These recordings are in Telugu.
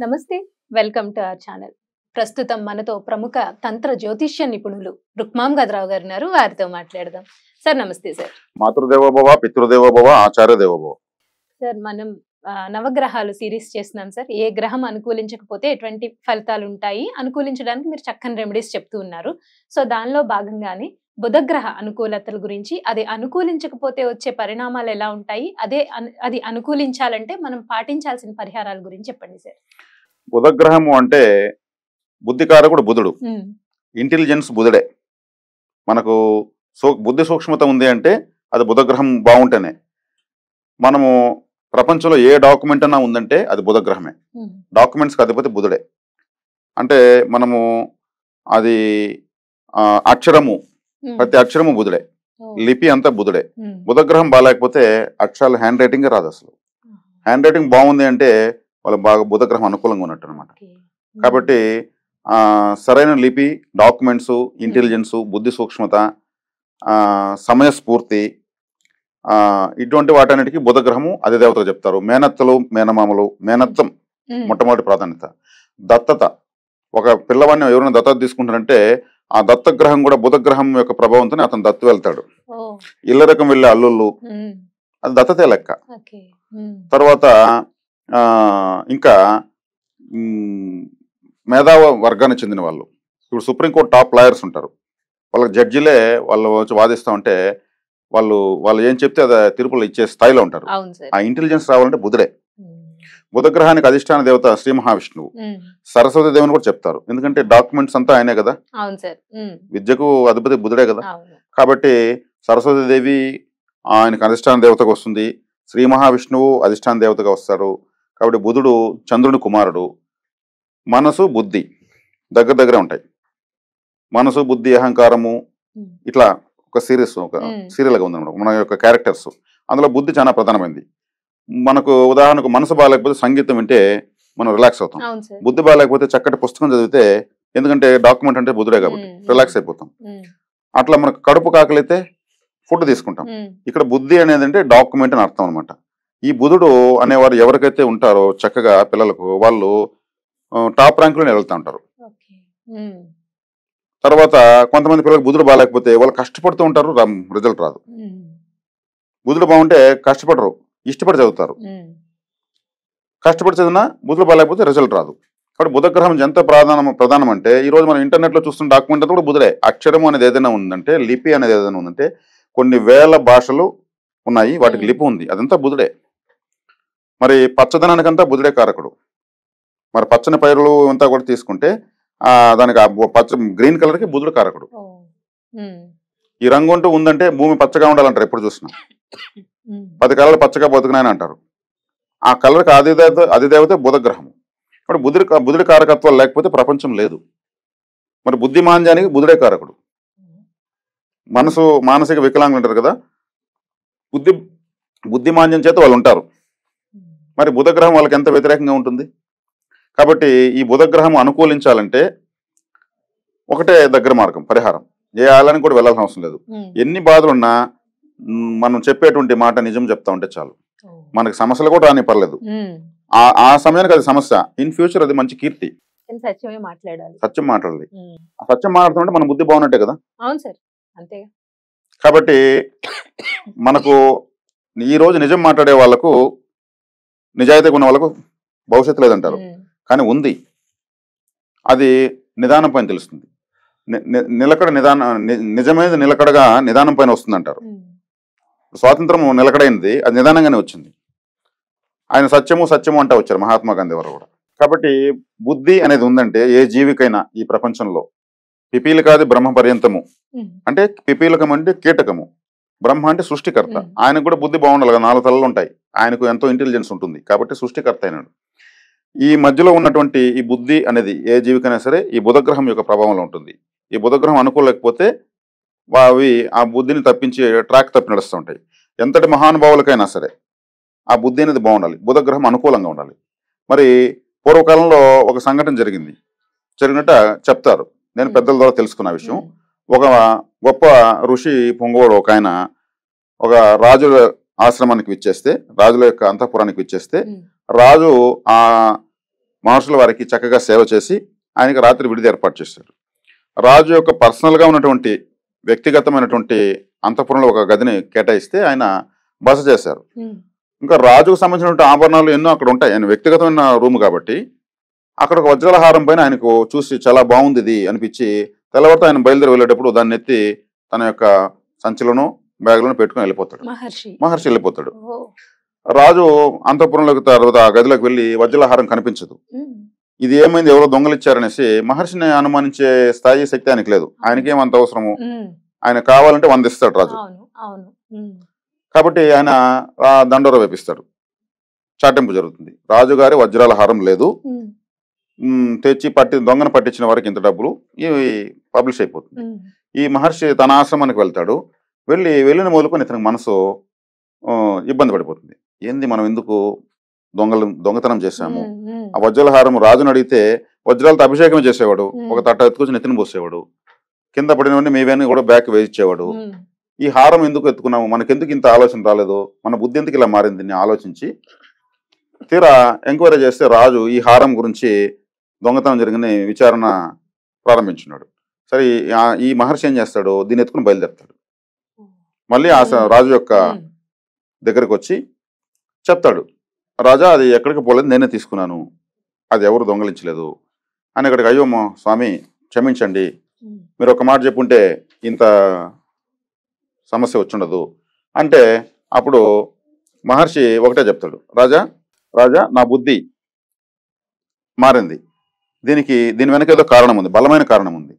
నమస్తే. Welcome to our channel. ప్రస్తుతం మనతో ప్రముఖ తంత్ర జ్యోతిష్య నిపుణులు రుక్మాం గదరావు గారు ఉన్నారు. వారితో మాట్లాడదాం. సార్ నమస్తే సార్. మాతృదేవోభవ, పితృదేవోభవ, ఆచార్య దేవోభవ. సార్ మనం నవగ్రహాలు సిరీస్ చేస్తున్నాం సార్. ఏ గ్రహం అనుకూలించకపోతే ఎటువంటి ఫలితాలు ఉంటాయి, అనుకూలించడానికి మీరు చక్కని రెమెడీస్ చెప్తూ ఉన్నారు. సో దానిలో భాగంగానే బుధగ్రహ అనుకూలతల గురించి, అది అనుకూలించకపోతే వచ్చే పరిణామాలు ఎలా ఉంటాయి, అది అనుకూలించాలంటే మనం పాటించాల్సిన పరిహారాల గురించి చెప్పండి సార్. బుధగ్రహము అంటే బుద్ధికారకుడు బుధుడు, ఇంటెలిజెన్స్ బుధుడే. మనకు బుద్ధి సూక్ష్మత ఉంది అంటే అది బుధగ్రహం బాగుంటేనే. మనము ప్రపంచంలో ఏ డాక్యుమెంట్ అన్నా ఉందంటే అది బుధగ్రహమే. డాక్యుమెంట్స్కి అధిపతి బుధుడే. అంటే మనము అది అక్షరము, ప్రతి అక్షరము బుధుడే, లిపి అంతా బుధుడే. బుధగ్రహం బాగాలేకపోతే అక్షరాలు హ్యాండ్ రైటింగ్ రాదు. అసలు హ్యాండ్ రైటింగ్ బాగుంది అంటే వాళ్ళు బాగా బుధగ్రహం అనుకూలంగా ఉన్నట్టు అనమాట. కాబట్టి సరైన లిపి, డాక్యుమెంట్స్, ఇంటెలిజెన్స్, బుద్ధి సూక్ష్మత, సమయస్ఫూర్తి, ఇటువంటి వాటన్నిటికీ బుధగ్రహము అధిదేవతగా చెప్తారు. మేనత్తలు, మేనమామలు, మేనత్తం మొట్టమొదటి ప్రాధాన్యత. దత్తత, ఒక పిల్లవాడిని ఎవరైనా దత్తత తీసుకుంటారంటే ఆ దత్తగ్రహం కూడా బుధగ్రహం యొక్క ప్రభావంతో అతను దత్తు వెళ్తాడు. ఇళ్ళ రకం వెళ్ళే అల్లుళ్ళు, అది దత్తతే లెక్క. తర్వాత ఇంకా మేధావ వర్గానికి చెందిన వాళ్ళు, ఇప్పుడు సుప్రీంకోర్టు టాప్ లాయర్స్ ఉంటారు, వాళ్ళకి జడ్జిలే వాళ్ళు వచ్చి వాదిస్తూ ఉంటే వాళ్ళు ఏం చెప్తే అది తీర్పులు ఇచ్చే స్థాయిలో ఉంటారు. ఆ ఇంటెలిజెన్స్ రావాలంటే బుధుడే. బుధగ్రహానికి అధిష్టాన దేవత శ్రీ మహావిష్ణువు. సరస్వతి దేవుని కూడా చెప్తారు, ఎందుకంటే డాక్యుమెంట్స్ అంతా ఆయనే కదా. విద్యకు అధిపతి బుధుడే కదా. కాబట్టి సరస్వతి దేవి ఆయనకు అధిష్టాన దేవతగా వస్తుంది, శ్రీ మహావిష్ణువు అధిష్టాన దేవతగా వస్తారు. కాబట్టి బుధుడు చంద్రుని కుమారుడు. మనసు, బుద్ధి దగ్గర దగ్గర ఉంటాయి. మనసు, బుద్ధి, అహంకారము, ఇట్లా ఒక సీరియల్గా ఉందన్నమాట మన యొక్క క్యారెక్టర్స్. అందులో బుద్ధి చాలా ప్రధానమైంది. మనకు ఉదాహరణకు మనసు బాగాలేకపోతే సంగీతం వింటే మనం రిలాక్స్ అవుతాం. బుద్ధి బాగాలేకపోతే చక్కటి పుస్తకం చదివితే, ఎందుకంటే డాక్యుమెంట్ అంటే బుధుడే కాబట్టి రిలాక్స్ అయిపోతాం. అట్లా మనకు కడుపు కాకలైతే ఫుడ్ తీసుకుంటాం. ఇక్కడ బుద్ధి అనేది అంటే డాక్యుమెంట్ అని అర్థం అనమాట. ఈ బుధుడు అనేవారు ఎవరికైతే ఉంటారో చక్కగా పిల్లలకు, వాళ్ళు టాప్ ర్యాంకులోనే వెళ్తూ ఉంటారు. తర్వాత కొంతమంది పిల్లలకు బుధుడు బాగాలేకపోతే వాళ్ళు కష్టపడుతూ ఉంటారు, రిజల్ట్ రాదు. బుధుడు బాగుంటే కష్టపడరు, ఇష్టపడి చదువుతారు. కష్టపడి చదివినా బుధుడు బాగాలేకపోతే రిజల్ట్ రాదు. కాబట్టి బుధగ్రహం ఎంత ప్రధానం అంటే, ఈరోజు మనం ఇంటర్నెట్లో చూస్తున్న డాక్యుమెంట్ అంతా కూడా బుధుడే. అక్షరం అనేది ఏదైనా ఉందంటే, లిపి అనేది ఏదైనా ఉందంటే, కొన్ని వేల భాషలు ఉన్నాయి, వాటికి లిపి ఉంది, అదంతా బుధుడే. మరి పచ్చదనానికంతా బుధుడే కారకుడు. మరి పచ్చని పైరులు అంతా కూడా తీసుకుంటే దానికి పచ్చ గ్రీన్ కలర్కి బుధుడు కారకుడు. ఈ రంగు అంటూ ఉందంటే భూమి పచ్చగా ఉండాలంటారు ఎప్పుడు చూసినా. 10 కలర్లు పచ్చగా బతుకున్నాయని అంటారు. ఆ కలర్కి అధిదేవత బుధగ్రహము. ఇప్పుడు బుధుడి కారకత్వాలు లేకపోతే ప్రపంచం లేదు. మరి బుద్ధిమాంద్యానికి బుధుడే కారకుడు. మానసిక వికలాంగులు ఉంటారు కదా, బుద్ధిమాంద్యం చేత వాళ్ళు ఉంటారు. మరి బుధగ్రహం వాళ్ళకి ఎంత వ్యతిరేకంగా ఉంటుంది. కాబట్టి ఈ బుధగ్రహం అనుకూలించాలంటే ఒకటే దగ్గర మార్గం, పరిహారం. ఏ ఆలయానికి కూడా వెళ్ళాల్సిన అవసరం లేదు. ఎన్ని బాధలున్నా మనం చెప్పేటువంటి మాట నిజం చెప్తా ఉంటే చాలు, మనకి సమస్యలు కూడా రాని పర్లేదు. ఆ సమయానికి అది సమస్య, ఇన్ ఫ్యూచర్ అది మంచి కీర్తి. సత్యం మాట్లాడాలి. ఆ సత్యం మాట్లాడుతుంటే మన బుద్ధి బాగున్నట్టే కదా. కాబట్టి మనకు ఈ రోజు నిజం మాట్లాడే వాళ్ళకు, నిజాయితీగా ఉన్న వాళ్ళకు భవిష్యత్తు లేదంటారు, కానీ ఉంది. అది నిదానం పైన తెలుస్తుంది. నిజమేది నిలకడగా నిదానం పైన వస్తుంది అంటారు. స్వాతంత్రం నిలకడైనది అది నిదానంగానే వచ్చింది. ఆయన సత్యము అంటా వచ్చారు మహాత్మా గాంధీ వారు కూడా. కాబట్టి బుద్ధి అనేది ఉందంటే ఏ జీవికైనా ఈ ప్రపంచంలో, పిపీలికాది బ్రహ్మ పర్యంతము అంటే, పిపీలకం అంటే కీటకము, బ్రహ్మ అంటే సృష్టికర్త. ఆయనకు కూడా బుద్ధి బాగుండాలి కదా, 4 తలలు ఉంటాయి, ఆయనకు ఎంతో ఇంటెలిజెన్స్ ఉంటుంది, కాబట్టి సృష్టికర్త అయినాడు. ఈ మధ్యలో ఉన్నటువంటి ఈ బుద్ధి అనేది ఏ జీవికైనా సరే ఈ బుధగ్రహం యొక్క ప్రభావంలో ఉంటుంది. ఈ బుధగ్రహం అనుకోలేకపోతే అవి ఆ బుద్ధిని తప్పించి ట్రాక్ తప్పి నడుస్తూ ఉంటాయి. ఎంతటి మహానుభావులకైనా సరే ఆ బుద్ధి అనేది బాగుండాలి, బుధగ్రహం అనుకూలంగా ఉండాలి. మరి పూర్వకాలంలో ఒక సంఘటన జరిగినట్టు చెప్తారు, నేను పెద్దల ద్వారా తెలుసుకున్న విషయం. ఒక గొప్ప ఋషి పొంగోడు ఒక ఆయన ఒక రాజుల ఆశ్రమానికి విచ్చేస్తే, రాజుల యొక్క అంతఃపురానికి విచ్చేస్తే, రాజు ఆ మహర్షుల వారికి చక్కగా సేవ చేసి ఆయనకి రాత్రి విడిది ఏర్పాటు చేశారు. రాజు యొక్క పర్సనల్గా ఉన్నటువంటి వ్యక్తిగతమైనటువంటి అంతఃపురంలో ఒక గదిని కేటాయిస్తే ఆయన బస చేశారు. ఇంకా రాజుకు సంబంధించినటువంటి ఆభరణాలు ఎన్నో అక్కడ ఉంటాయి. ఆయన వ్యక్తిగతమైన రూమ్ కాబట్టి అక్కడ ఒక వజ్రాల హారం పైన ఆయనకు చూసి చాలా బాగుంది ఇది అనిపించి తెల్లవారితో ఆయన బయలుదేరి వెళ్ళేటప్పుడు దాన్ని ఎత్తి తన యొక్క సంచిలోనూ బ్యాగ్లోనూ పెట్టుకుని వెళ్ళిపోతాడు. మహర్షి వెళ్ళిపోతాడు. రాజు అంతఃపురంలోకి తర్వాత ఆ గదిలోకి వెళ్ళి వజ్రాల హారం కనిపించదు. ఇది ఏమైంది, ఎవరో దొంగలిచ్చారనేసి మహర్షిని అనుమానించే స్థాయి శక్తి ఆయనకి లేదు. ఆయనకేమంత అవసరము, ఆయన కావాలంటే 100 ఇస్తాడు రాజు. కాబట్టి ఆయన దండోర వేపిస్తాడు. చాటింపు జరుగుతుంది. రాజుగారి వజ్రాల హారం లేదు, తెచ్చి దొంగను పట్టించిన వారికి ఇంత డబ్బులు, ఇవి పబ్లిష్ అయిపోతుంది. ఈ మహర్షి తన ఆశ్రమానికి వెళ్తాడు. వెళ్ళిన మొదలుకొని ఇతనికి మనసు ఇబ్బంది పడిపోతుంది. ఏంది మనం ఎందుకు దొంగతనం చేశాము? ఆ వజ్రాల హారం రాజును అడిగితే వజ్రాలతో అభిషేకం చేసేవాడు, ఒక తట్ట ఎత్తుకొచ్చి నెత్తిన పోసేవాడు, కింద పడినవన్నీ మీవన్నీ కూడా బ్యాక్ వేయించేవాడు. ఈ హారం ఎందుకు ఎత్తుకున్నాము, మనకెందుకు ఇంత ఆలోచన రాలేదు, మన బుద్ధి ఎందుకు ఇలా మారింది అని ఆలోచించి తీరా ఎంక్వైరీ చేస్తే రాజు ఈ హారం గురించి దొంగతనం జరిగిన విచారణ ప్రారంభించున్నాడు. సరే ఈ మహర్షి ఏం చేస్తాడు, దీన్ని ఎత్తుకుని బయలుదేరుతాడు. మళ్ళీ ఆ రాజు యొక్క దగ్గరకు వచ్చి చెప్తాడు, రాజా అది ఎక్కడికి పోలేదు, నేనే తీసుకున్నాను, అది ఎవరు దొంగలించలేదు అని. అక్కడికి అయ్యో స్వామి క్షమించండి, మీరు ఒక మాట చెప్పుంటే ఇంత సమస్య వచ్చుండదు అంటే అప్పుడు మహర్షి ఒకటే చెప్తాడు, రాజా నా బుద్ధి మారింది, దీని వెనక ఏదో కారణం ఉంది, బలమైన కారణం ఉంది.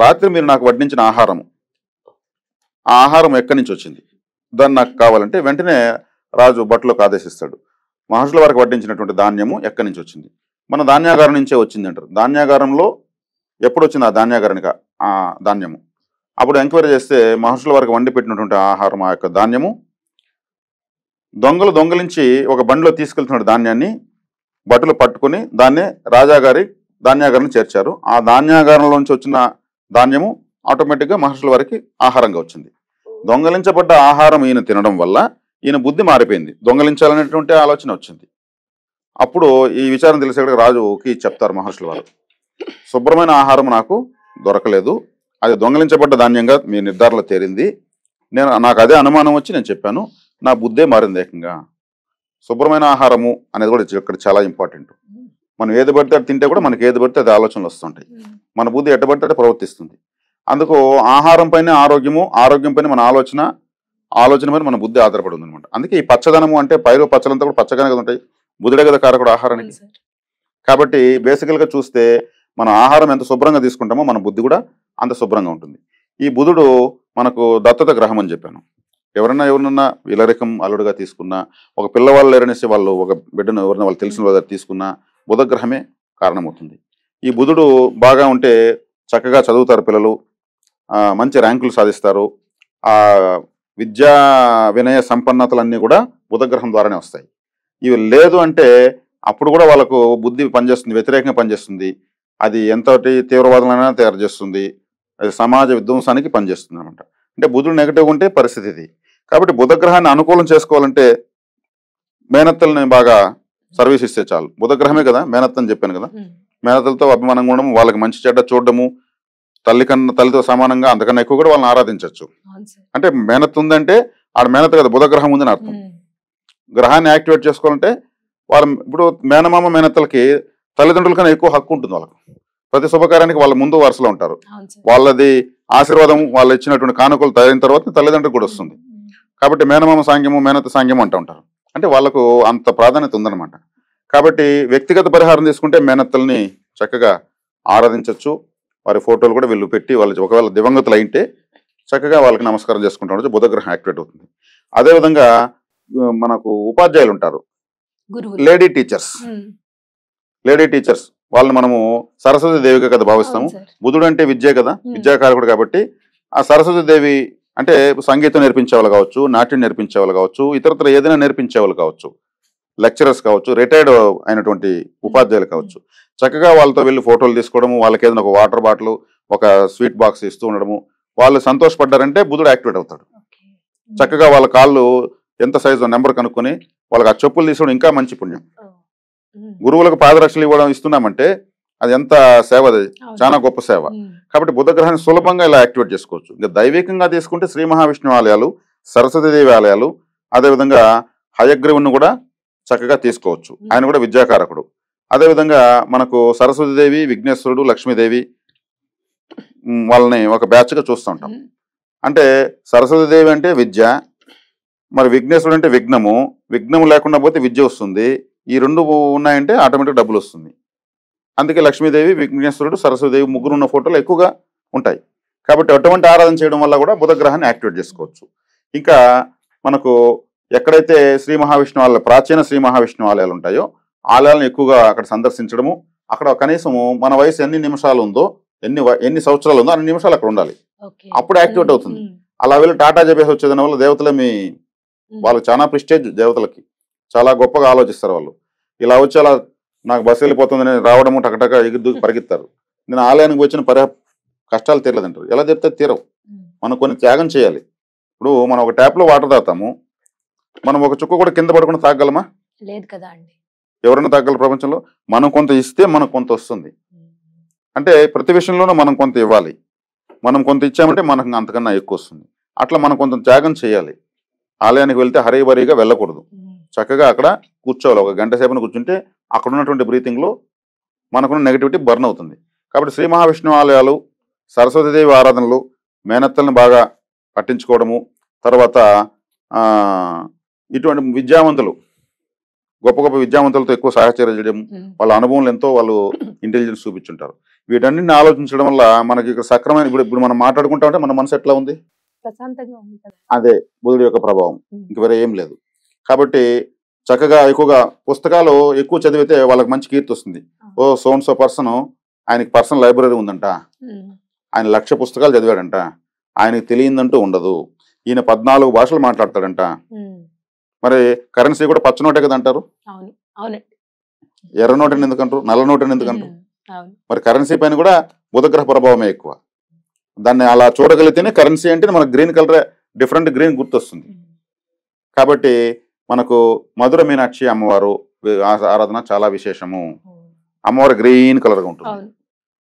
రాత్రి మీరు నాకు వడ్డించిన ఆహారం, ఆ ఆహారం ఎక్కడి నుంచి వచ్చింది, దాన్ని నాకు కావాలంటే వెంటనే రాజు భటులకు ఆదేశిస్తాడు, మహర్షుల వారికి వడ్డించినటువంటి ధాన్యము ఎక్కడి నుంచి వచ్చింది, మన ధాన్యాగారం నుంచే వచ్చింది అంటారు. ధాన్యాగారంలో ఎప్పుడు వచ్చింది ఆ ధాన్యాగారానికి ఆ ధాన్యము? అప్పుడు ఎంక్వైరీ చేస్తే మహర్షుల వారికి వండి పెట్టినటువంటి ఆహారం, ఆ యొక్క ధాన్యము దొంగలించి ఒక బండిలో తీసుకెళ్తున్న ధాన్యాన్ని భటులు పట్టుకుని దాన్ని రాజాగారి ధాన్యాగారం చేర్చారు. ఆ ధాన్యాగారంలోంచి వచ్చిన ధాన్యము ఆటోమేటిక్గా మహర్షుల వారికి ఆహారంగా వచ్చింది. దొంగలించబడ్డ ఆహారం ఈయన తినడం వల్ల ఈయన బుద్ధి మారిపోయింది, దొంగలించాలనేటువంటి ఆలోచన వచ్చింది. అప్పుడు ఈ విచారం తెలిసేక్కడ రాజుకి చెప్తారు మహర్షుల వారు, శుభ్రమైన ఆహారం నాకు దొరకలేదు, అది దొంగలించబడ్డ ధాన్యంగా మీ నిర్ధారణలో తేలింది, నాకు అదే అనుమానం వచ్చి నేను చెప్పాను, నా బుద్ధే మారింది ఏకంగా. శుభ్రమైన ఆహారము అనేది కూడా ఇక్కడ చాలా ఇంపార్టెంట్. మనం ఏది పడితే అది తింటే కూడా మనకి ఏది పడితే అది ఆలోచనలు వస్తుంటాయి, మన బుద్ధి ఎట్టబడితే అట్టే ప్రవర్తిస్తుంది. అందుకు ఆహారం పైన ఆరోగ్యము, ఆరోగ్యం పైన మన ఆలోచన పైన మన బుద్ధి ఆధారపడి ఉంది అనమాట. అందుకే ఈ పచ్చదనము అంటే పైరు పచ్చలంతా కూడా పచ్చగానే కదా ఉంటాయి, బుద్ధుడే కదా కారకుడు ఆహారానికి. కాబట్టి బేసికల్గా చూస్తే మన ఆహారం ఎంత శుభ్రంగా తీసుకుంటామో మన బుద్ధి కూడా అంత శుభ్రంగా ఉంటుంది. ఈ బుధుడు మనకు దత్తత గ్రహం అని చెప్పాను. ఎవరన్నా ఇలరికం అల్లుడుగా తీసుకున్నా, ఒక పిల్లవాళ్ళు లేరనేసి వాళ్ళు ఒక బిడ్డను ఎవరైనా వాళ్ళు తెలిసిన వాళ్ళ తీసుకున్నా బుధగ్రహమే కారణమవుతుంది. ఈ బుధుడు బాగా ఉంటే చక్కగా చదువుతారు పిల్లలు, మంచి ర్యాంకులు సాధిస్తారు. ఆ విద్యా వినయ సంపన్నతలన్నీ కూడా బుధగ్రహం ద్వారానే వస్తాయి. ఇవి లేదు అంటే అప్పుడు కూడా వాళ్ళకు బుద్ధి పనిచేస్తుంది, వ్యతిరేకంగా పనిచేస్తుంది. అది ఎంతటి తీవ్రవాదులైనా తయారు చేస్తుంది, అది సమాజ విధ్వంసానికి పనిచేస్తుంది అనమాట. అంటే బుధుడు నెగటివ్ ఉంటే పరిస్థితి ఇది. కాబట్టి బుధగ్రహాన్ని అనుకూలం చేసుకోవాలంటే మేనత్తల్ని బాగా సర్వీస్ ఇస్తే చాలు. బుధగ్రహమే కదా మేనత్త అని చెప్పాను కదా, మేనత్తలతో అభిమానంగా ఉండడం, వాళ్ళకి మంచి చెడ్డ చూడడము, తల్లితో సమానంగా అంతకన్నా ఎక్కువ కూడా వాళ్ళని ఆరాధించవచ్చు. అంటే మేనత్ ఉందంటే ఆడ మేనత్ కదా, బుధగ్రహం ఉందని అర్థం. గ్రహాన్ని యాక్టివేట్ చేసుకోవాలంటే ఇప్పుడు మేనమామ మేనత్తలకి తల్లిదండ్రుల కన్నా ఎక్కువ హక్కు ఉంటుంది. వాళ్ళకు ప్రతి శుభకార్యానికి వాళ్ళ ముందు వరుసలో ఉంటారు. వాళ్ళది ఆశీర్వాదం, వాళ్ళు ఇచ్చినటువంటి కానుకలు తగిన తర్వాత తల్లిదండ్రులకు కూడా వస్తుంది. కాబట్టి మేనమామ సాంగ్యము, మేనత్త సాంగ్యము అంటూ ఉంటారు. అంటే వాళ్ళకు అంత ప్రాధాన్యత ఉందన్నమాట. కాబట్టి వ్యక్తిగత పరిహారం తీసుకుంటే మేనత్తల్ని చక్కగా ఆరాధించవచ్చు. వారి ఫోటోలు కూడా వీళ్ళు పెట్టి వాళ్ళు ఒకవేళ దివంగతులు అయితే చక్కగా వాళ్ళకి నమస్కారం చేసుకుంటూ బుధగ్రహం యాక్టివేట్ అవుతుంది. అదేవిధంగా మనకు ఉపాధ్యాయులు ఉంటారు, లేడీ టీచర్స్ వాళ్ళని మనము సరస్వతి దేవిగా కదా భావిస్తాము. బుధుడు అంటే విద్య కదా, విద్యాకారకుడు. కాబట్టి ఆ సరస్వతి దేవి అంటే సంగీతం నేర్పించే వాళ్ళు కావచ్చు, నాట్యం నేర్పించే వాళ్ళు కావచ్చు, ఇతరత్ర ఏదైనా నేర్పించే వాళ్ళు కావచ్చు, లెక్చరర్స్ కావచ్చు, రిటైర్డ్ అయినటువంటి ఉపాధ్యాయులు కావచ్చు. చక్కగా వాళ్ళతో వెళ్ళి ఫోటోలు తీసుకోవడము, వాళ్ళకి ఏదైనా ఒక వాటర్ బాటిల్, ఒక స్వీట్ బాక్స్ ఇస్తూ ఉండడము, వాళ్ళు సంతోషపడ్డారంటే బుధుడు యాక్టివేట్ అవుతాడు. చక్కగా వాళ్ళ కాళ్ళు ఎంత సైజు నెంబర్ కనుక్కొని వాళ్ళకి ఆ చెప్పులు తీసుకోవడం ఇంకా మంచి పుణ్యం. గురువులకు పాదరక్షలు ఇస్తున్నామంటే అది ఎంత సేవ, అది చాలా గొప్ప సేవ. కాబట్టి బుధగ్రహాన్ని సులభంగా ఇలా యాక్టివేట్ చేసుకోవచ్చు. ఇంకా దైవికంగా తీసుకుంటే శ్రీ మహావిష్ణువు ఆలయాలు, సరస్వతీదేవి ఆలయాలు, అదేవిధంగా హయగ్రీవుని కూడా చక్కగా తీసుకోవచ్చు. ఆయన కూడా విద్యాకారకుడు. అదేవిధంగా మనకు సరస్వతీదేవి, విఘ్నేశ్వరుడు, లక్ష్మీదేవి వాళ్ళని ఒక బ్యాచ్గా చూస్తుంటాం. అంటే సరస్వతీదేవి అంటే విద్య, మరి విఘ్నేశ్వరుడు అంటే విఘ్నము. విఘ్నము లేకుండా పోతే విద్య వస్తుంది. ఈ రెండు ఉన్నాయంటే ఆటోమేటిక్ డబ్బులు వస్తుంది. అందుకే లక్ష్మీదేవి, విఘ్నేశ్వరుడు, సరస్వతీదేవి ముగ్గురు ఉన్న ఫోటోలు ఎక్కువగా ఉంటాయి. కాబట్టి అటువంటి ఆరాధన చేయడం వల్ల కూడా బుధగ్రహాన్ని యాక్టివేట్ చేసుకోవచ్చు. ఇంకా మనకు ఎక్కడైతే శ్రీ మహావిష్ణు ఆలయాలు, ప్రాచీన శ్రీ మహావిష్ణు ఆలయాలు ఉంటాయో ఆలయాలను ఎక్కువగా అక్కడ సందర్శించడము, అక్కడ కనీసము మన వయసు ఎన్ని నిమిషాలు ఉందో, ఎన్ని సంవత్సరాలు ఉందో అన్ని నిమిషాలు అక్కడ ఉండాలి. అప్పుడు యాక్టివేట్ అవుతుంది. అలా వెళ్ళి టాటా చెప్పేసి వచ్చేదాని వల్ల దేవతలే వాళ్ళకి చాలా ప్రిస్టేజ్, దేవతలకి చాలా గొప్పగా ఆలోచిస్తారు వాళ్ళు. ఇలా వచ్చి అలా నాకు బస్సు వెళ్ళిపోతుందని రావడము, టకటక ఎగురు పరిగెత్తారు. నేను ఆలయానికి వచ్చిన కష్టాలు తీరలేదంటారు. ఎలా చెప్తే తీరవు. మనం కొన్ని త్యాగం చేయాలి. ఇప్పుడు మనం ఒక ట్యాప్లో వాటర్ తాగుతాము, మనం ఒక చుక్క కూడా కింద పడకుండా తాగలమా? లేదు కదా అండి. ఎవరైనా తాగలరు ప్రపంచంలో? మనం కొంత ఇస్తే మనకు కొంత వస్తుంది. అంటే ప్రతి విషయంలోనూ మనం కొంత ఇవ్వాలి. మనం కొంత ఇచ్చామంటే మనకు అంతకన్నా ఎక్కువ వస్తుంది. అట్లా మనం కొంత త్యాగం చేయాలి. ఆలయానికి వెళ్తే హరీబరీగా వెళ్ళకూడదు. చక్కగా అక్కడ కూర్చోవాలి. ఒక గంట సేపని కూర్చుంటే అక్కడ ఉన్నటువంటి బ్రీతింగ్లో మనకున్న నెగిటివిటీ బర్న్ అవుతుంది. కాబట్టి శ్రీ మహావిష్ణు ఆలయాలు, సరస్వతీదేవి ఆరాధనలు, మేనత్తల్ని బాగా పట్టించుకోవడము, తర్వాత ఇటువంటి విద్యావంతులు, గొప్ప గొప్ప విద్యావంతులతో ఎక్కువ సహచర్య చేయడం, వాళ్ళ అనుభవంలో ఎంతో వాళ్ళు ఇంటెలిజెన్స్ చూపించుంటారు. వీటన్నిటిని ఆలోచించడం వల్ల మనకి ఇక్కడ సక్రమైన, ఇప్పుడు మనం మాట్లాడుకుంటా ఉంటే మన మనసు ఎట్లా ఉంది? అదే బుధుడి యొక్క ప్రభావం, ఇంక వేరే ఏం లేదు. కాబట్టి చక్కగా ఎక్కువగా పుస్తకాలు ఎక్కువ చదివితే వాళ్ళకి మంచి కీర్తి వస్తుంది. ఓ సో పర్సన్, ఆయనకి పర్సనల్ లైబ్రరీ ఉందంట, ఆయన 1,00,000 పుస్తకాలు చదివాడంట, ఆయనకి తెలియదంటూ ఉండదు, ఈయన 14 భాషలు మాట్లాడతాడంట. మరి కరెన్సీ కూడా పచ్చ నోటే కదా అంటారు. ఎర్ర నోటని ఎందుకంటారు, నల్ల నోటని ఎందుకంటారు? మరి కరెన్సీ పైన కూడా బుధగ్రహ ప్రభావమే ఎక్కువ. దాన్ని అలా చూడగలిగితేనే కరెన్సీ అంటే మనకు గ్రీన్ కలర్, డిఫరెంట్ గ్రీన్ గుర్తొస్తుంది. కాబట్టి మనకు మధుర మీనాక్షి అమ్మవారు ఆరాధన చాలా విశేషము. అమ్మవారు గ్రీన్ కలర్ గా ఉంటుంది,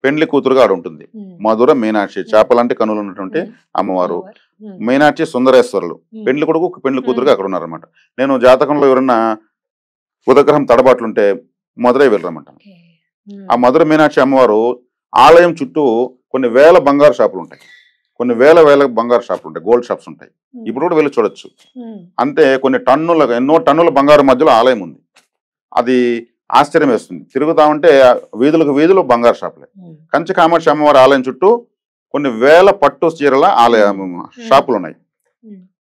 పెండ్లి కూతురుగా ఆడ ఉంటుంది. మధుర మీనాక్షి, చేపలాంటి కనులు ఉన్నటువంటి అమ్మవారు. మీనాక్షి సుందరేశ్వరులు, పెండ్లి కొడుకు పెండ్లి కూతురుగా అక్కడ ఉన్నారనమాట. నేను జాతకంలో ఎవరన్నా బుధగ్రహం తడబాట్లుంటే మధురై వెళ్ళరమంటాను. ఆ మధుర మీనాక్షి అమ్మవారు ఆలయం చుట్టూ కొన్ని వేల బంగారు షాపులు ఉంటాయి, కొన్ని వేల బంగారు షాపులు ఉంటాయి, గోల్డ్ షాప్స్ ఉంటాయి. ఇప్పుడు కూడా వెళ్ళి చూడొచ్చు. అంటే కొన్ని టన్నుల, ఎన్నో టన్నుల బంగారు మధ్యలో ఆలయం ఉంది. అది ఆశ్చర్యం వేస్తుంది. తిరుగుతా ఉంటే వీధులకు వీధులు బంగారు షాపులే. కంచి కామాక్షి అమ్మవారి ఆలయం చుట్టూ కొన్ని వేల పట్టు చీరల ఆలయ షాపులు ఉన్నాయి.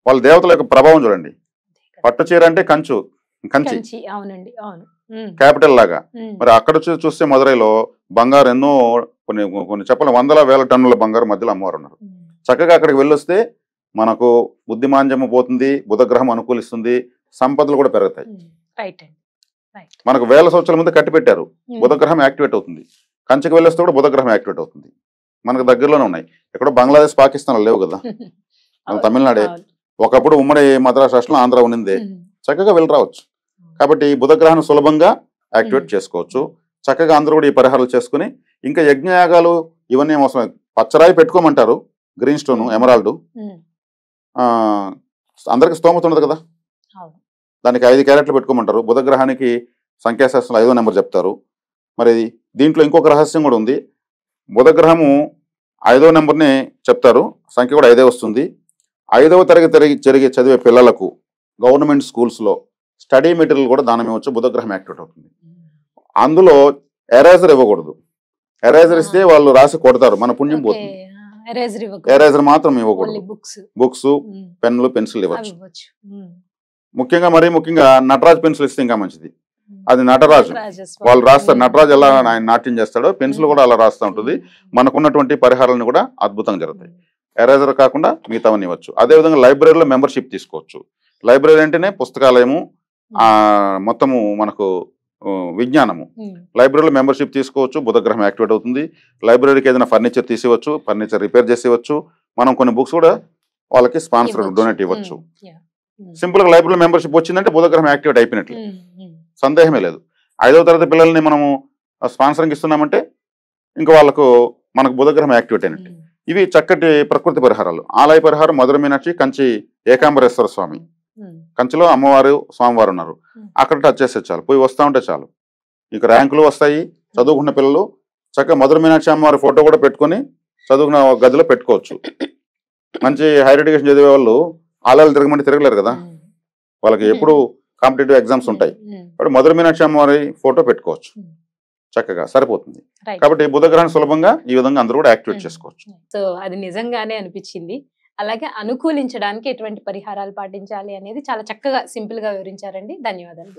వాళ్ళ దేవతల యొక్క ప్రభావం చూడండి. పట్టు చీర అంటే కంచి క్యాపిటల్ లాగా. మరి అక్కడ చూస్తే మదురైలో బంగారు ఎన్నో కొన్ని చెప్పాలి వందల వేల టన్నుల బంగారు మధ్యలో అమ్మవారు ఉన్నారు. చక్కగా అక్కడికి వెళ్ళొస్తే మనకు బుద్ధిమాంద్యము పోతుంది, బుధగ్రహం అనుకూలిస్తుంది, సంపదలు కూడా పెరుగుతాయి. మనకు వేల సంవత్సరాల ముందు కట్టి పెట్టారు, బుధగ్రహం యాక్టివేట్ అవుతుంది. కంచికి వెళ్ళొస్తే కూడా బుధగ్రహం యాక్టివేట్ అవుతుంది. మనకు దగ్గరలోనే ఉన్నాయి. ఎక్కడో బంగ్లాదేశ్, పాకిస్తాన్ లేవు కదా, తమిళనాడే. ఒకప్పుడు ఉమ్మడి మద్రాసు రాష్ట్రంలో ఆంధ్ర ఉన్నిందే. చక్కగా వెళ్ళి రావచ్చు. కాబట్టి బుధగ్రహాన్ని సులభంగా యాక్టివేట్ చేసుకోవచ్చు. చక్కగా అందరూ కూడా ఈ పరిహారాలు చేసుకుని, ఇంకా యజ్ఞయాగాలు ఇవన్నీ అవసరం. పచ్చరాయి పెట్టుకోమంటారు, గ్రీన్ స్టోన్, ఎమరాల్డ్. అందరికి స్తోమత ఉండదు కదా, దానికి 5 క్యారెట్లు పెట్టుకోమంటారు. బుధగ్రహానికి సంఖ్యాశాస్త్రంలో 5వ నెంబర్ చెప్తారు. మరి దీంట్లో ఇంకొక రహస్యం కూడా ఉంది. బుధగ్రహము 5వ నెంబర్ని చెప్తారు, సంఖ్య కూడా 5 వస్తుంది. 5వ తరగతి చదివే పిల్లలకు గవర్నమెంట్ స్కూల్స్లో స్టడీ మెటీరియల్ కూడా దానం ఇవ్వచ్చు. బుధగ్రహం యాక్టివేట్ అవుతుంది. అందులో ఎరేజర్ ఇవ్వకూడదు. ఎరేజర్ ఇస్తే వాళ్ళు రాసి కొడతారు, మన పుణ్యం పోతుంది. ఎరేజర్ మాత్రం ఇవ్వకూడదు. బుక్స్, పెన్నులు, పెన్సిల్ ఇవ్వచ్చు. ముఖ్యంగా నటరాజ్ పెన్సిల్ ఇస్తే ఇంకా మంచిది. అది నటరాజు వాళ్ళు రాస్తారు. నటరాజు ఎలా ఆయన నాట్యం చేస్తాడో పెన్సిల్ కూడా అలా రాస్తూ ఉంటుంది. మనకున్నటువంటి పరిహారాలను కూడా అద్భుతంగా జరుగుతాయి. ఎరేజర్ కాకుండా మిగతావన్నీ ఇవ్వచ్చు. అదేవిధంగా లైబ్రరీలో మెంబర్షిప్ తీసుకోవచ్చు. లైబ్రరీ అంటేనే పుస్తకాలయము, మొత్తము మనకు విజ్ఞానము. లైబ్రరీలో మెంబర్షిప్ తీసుకోవచ్చు. బుధగ్రహం యాక్టివేట్ అవుతుంది. లైబ్రరీకి ఏదైనా ఫర్నిచర్ తీసివచ్చు, ఫర్నిచర్ రిపేర్ చేసేవచ్చు. మనం కొన్ని బుక్స్ కూడా వాళ్ళకి స్పాన్సర్ డొనేట్ ఇవ్వచ్చు. సింపుల్ గా లైబ్రరీ మెంబర్షిప్ వచ్చిందంటే బుధగ్రహం యాక్టివేట్ అయిపోయినట్లు, సందేహమే లేదు. 5వ తరగతి పిల్లల్ని మనము స్పాన్సరింగ్ ఇస్తున్నామంటే ఇంకా వాళ్ళకు మనకు బుధగ్రహం యాక్టివేట్ అయినట్టు. ఇవి చక్కటి ప్రకృతి పరిహారాలు. ఆలయ పరిహారం మధుర మీనాక్షి, కంచి ఏకాంబరేశ్వర స్వామి. కంచిలో అమ్మవారు స్వామివారు ఉన్నారు, అక్కడ టచ్ చేస్తే చాలు, పోయి వస్తూ ఉంటే చాలు, ఇక ర్యాంకులు వస్తాయి. చదువుకున్న పిల్లలు చక్కగా మధుర మీనాక్షి అమ్మవారి ఫోటో కూడా పెట్టుకొని చదువుకున్న గదిలో పెట్టుకోవచ్చు. మంచి హైయర్ ఎడ్యుకేషన్ చదివే వాళ్ళు ఆలయాలు తిరగమంటే తిరగలేరు కదా, వాళ్ళకి ఎప్పుడు కాంపిటేటివ్ ఎగ్జామ్స్ ఉంటాయి. కాబట్టి మధుర మీనాక్షి అమ్మవారి ఫోటో పెట్టుకోవచ్చు, చక్కగా సరిపోతుంది. కాబట్టి బుధగ్రహం సులభంగా ఈ విధంగా అందరూ కూడా యాక్టివేట్ చేసుకోవచ్చు. సో అది నిజంగానే అనిపించింది. అలాగే అనుకూలించడానికి ఎటువంటి పరిహారాలు పాటించాలి అనేది చాలా చక్కగా సింపుల్ గా వివరించారండి. ధన్యవాదాలు.